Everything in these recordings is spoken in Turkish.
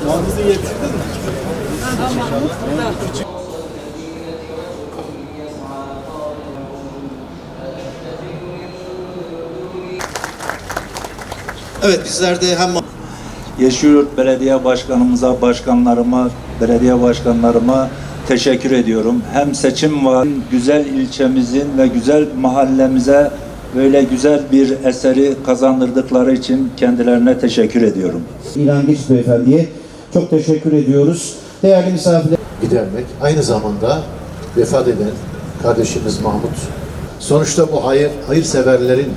Mağazı getirdin mi? Evet, bizler de hem Yeşilyurt Belediye Başkanımıza, başkanlarıma, belediye başkanlarıma teşekkür ediyorum. Hem seçim var, güzel ilçemizin ve güzel mahallemize böyle güzel bir eseri kazandırdıkları için kendilerine teşekkür ediyorum. İlhan Geç Beyefendi'ye çok teşekkür ediyoruz. Değerli misafirler. Gidermek, aynı zamanda vefat eden kardeşimiz Mahmut. Sonuçta bu hayırseverlerin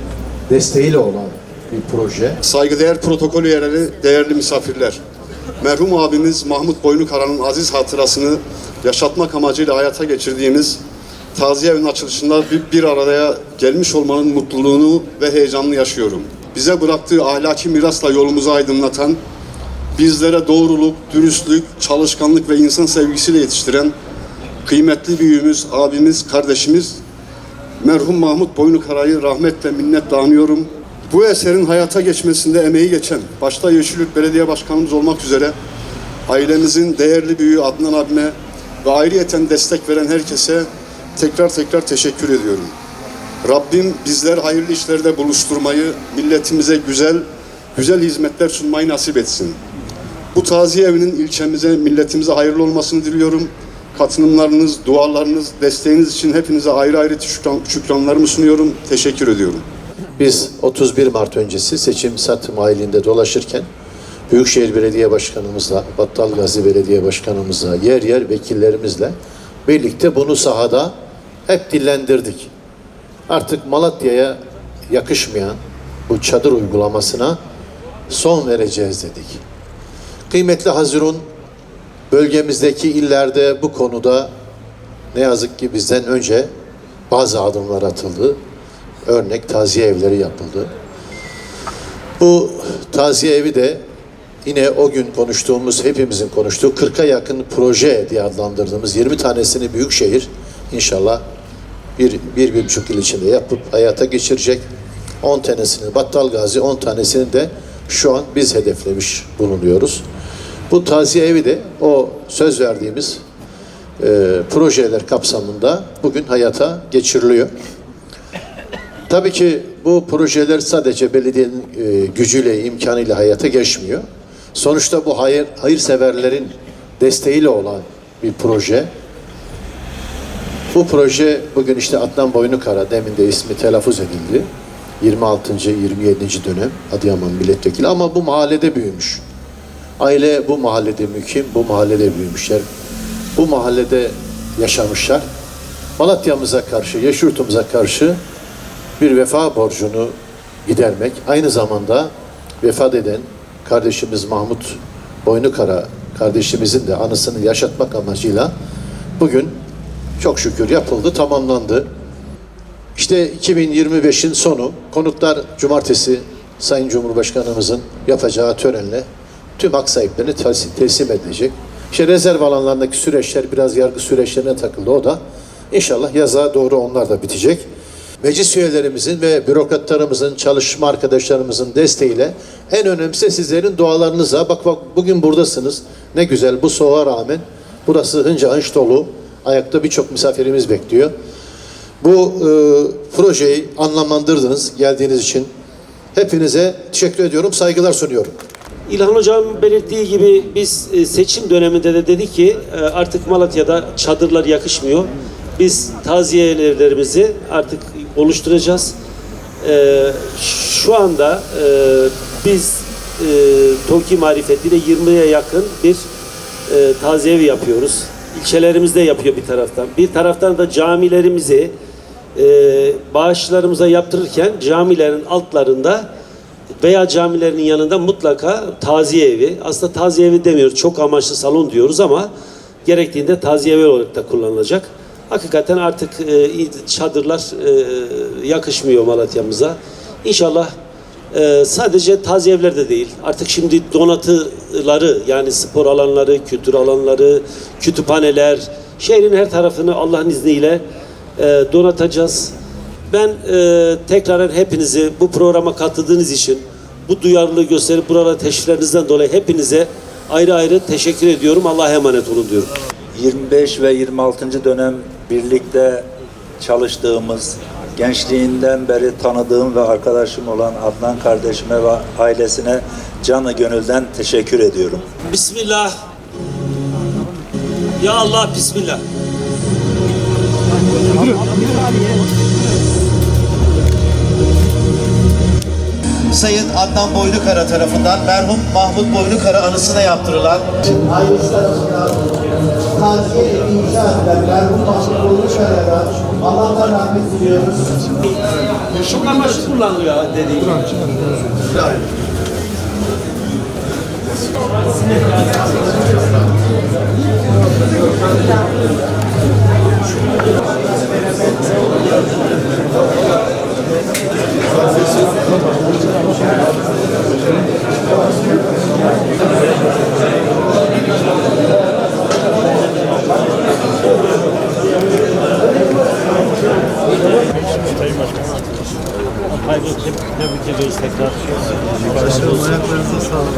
desteğiyle olan bir proje. Saygıdeğer protokol üyeleri, değerli misafirler. Merhum abimiz Mahmut Boynukara'nın aziz hatırasını yaşatmak amacıyla hayata geçirdiğimiz taziye evinin açılışında bir araya gelmiş olmanın mutluluğunu ve heyecanını yaşıyorum. Bize bıraktığı ahlaki mirasla yolumuzu aydınlatan, bizlere doğruluk, dürüstlük, çalışkanlık ve insan sevgisiyle yetiştiren kıymetli büyüğümüz, abimiz, kardeşimiz merhum Mahmut Boynukara'yı rahmetle, minnetle anıyorum. Bu eserin hayata geçmesinde emeği geçen, başta Yeşilyurt Belediye Başkanımız olmak üzere ailemizin değerli büyüğü Adnan abime ve ayrıyeten destek veren herkese tekrar teşekkür ediyorum. Rabbim bizler hayırlı işlerde buluşturmayı, milletimize güzel hizmetler sunmayı nasip etsin. Bu taziye evinin ilçemize, milletimize hayırlı olmasını diliyorum. Katılımlarınız, dualarınız, desteğiniz için hepinize ayrı şükranlarımı sunuyorum. Teşekkür ediyorum. Biz 31 Mart öncesi seçim satım ayında dolaşırken Büyükşehir Belediye Başkanımızla, Battalgazi Belediye Başkanımızla, yer vekillerimizle birlikte bunu sahada hep dillendirdik. Artık Malatya'ya yakışmayan bu çadır uygulamasına son vereceğiz dedik. Kıymetli Hazirun, bölgemizdeki illerde bu konuda ne yazık ki bizden önce bazı adımlar atıldı. Örnek taziye evleri yapıldı. Bu taziye evi de yine o gün konuştuğumuz, hepimizin konuştuğu 40'a yakın proje diye adlandırdığımız 20 tanesini Büyükşehir inşallah bir buçuk yıl içinde yapıp hayata geçirecek. 10 tanesini Battalgazi, 10 tanesini de şu an biz hedeflemiş bulunuyoruz. Bu taziye evi de o söz verdiğimiz projeler kapsamında bugün hayata geçiriliyor. Tabii ki bu projeler sadece belediyenin gücüyle, imkanıyla hayata geçmiyor. Sonuçta bu hayırseverlerin desteğiyle olan bir proje. Bu proje bugün işte Adnan Boynukara, demin de ismi telaffuz edildi. 26. 27. dönem Adıyaman milletvekili ama bu mahallede büyümüş. Aile bu mahallede mükim, bu mahallede büyümüşler. Bu mahallede yaşamışlar. Malatya'mıza karşı, Yeşilyurt'umuza karşı bir vefa borcunu gidermek, aynı zamanda vefat eden kardeşimiz Mahmut Boynukara kardeşimizin de anısını yaşatmak amacıyla bugün çok şükür yapıldı, tamamlandı. İşte 2025'in sonu, konutlar cumartesi Sayın Cumhurbaşkanımızın yapacağı törenle tüm hak sahiplerine teslim edilecek. İşte rezerv alanlarındaki süreçler biraz yargı süreçlerine takıldı, o da inşallah yaza doğru onlar da bitecek. Meclis üyelerimizin ve bürokratlarımızın, çalışma arkadaşlarımızın desteğiyle en önemlisi sizlerin dualarınıza. Bak bugün buradasınız. Ne güzel bu soğuğa rağmen burası hınca hınç dolu. Ayakta birçok misafirimiz bekliyor. Bu projeyi anlamlandırdınız geldiğiniz için. Hepinize teşekkür ediyorum, saygılar sunuyorum. İlhan Hocam belirttiği gibi biz seçim döneminde de dedik ki artık Malatya'da çadırlar yakışmıyor. Biz taziye evlerimizi artık oluşturacağız. Şu anda biz TOKİ marifetiyle 20'ye yakın bir taziye evi yapıyoruz. İlçelerimizde yapıyor bir taraftan. Bir taraftan da camilerimizi bağışlarımıza yaptırırken camilerin altlarında veya camilerin yanında mutlaka taziye evi, aslında taziye evi demiyoruz, çok amaçlı salon diyoruz ama gerektiğinde taziye evi olarak da kullanılacak. Hakikaten artık çadırlar yakışmıyor Malatya'mıza. İnşallah sadece taziye evler de değil, artık şimdi donatıları, yani spor alanları, kültür alanları, kütüphaneler, şehrin her tarafını Allah'ın izniyle donatacağız. Ben tekraren hepinizi bu programa katıldığınız için, bu duyarlılığı gösterip buralara teşriflerinizden dolayı hepinize ayrı ayrı teşekkür ediyorum. Allah'a emanet olun diyorum. 25 ve 26. dönem birlikte çalıştığımız, gençliğinden beri tanıdığım ve arkadaşım olan Adnan kardeşime ve ailesine canı gönülden teşekkür ediyorum. Bismillah. Ya Allah, Bismillah. Sayın Adnan Boynukara tarafından merhum Mahmut Boynukara anısına yaptırılan ailesi tarafından taziye evi inşa edilen merhum Mahmut Boynukara'ya Allah'tan rahmet diliyoruz. Çok amaçlı kullanılıyor dediğim. Tebrik ediyoruz tekrar. Başkanım ayaklarınıza sağlık.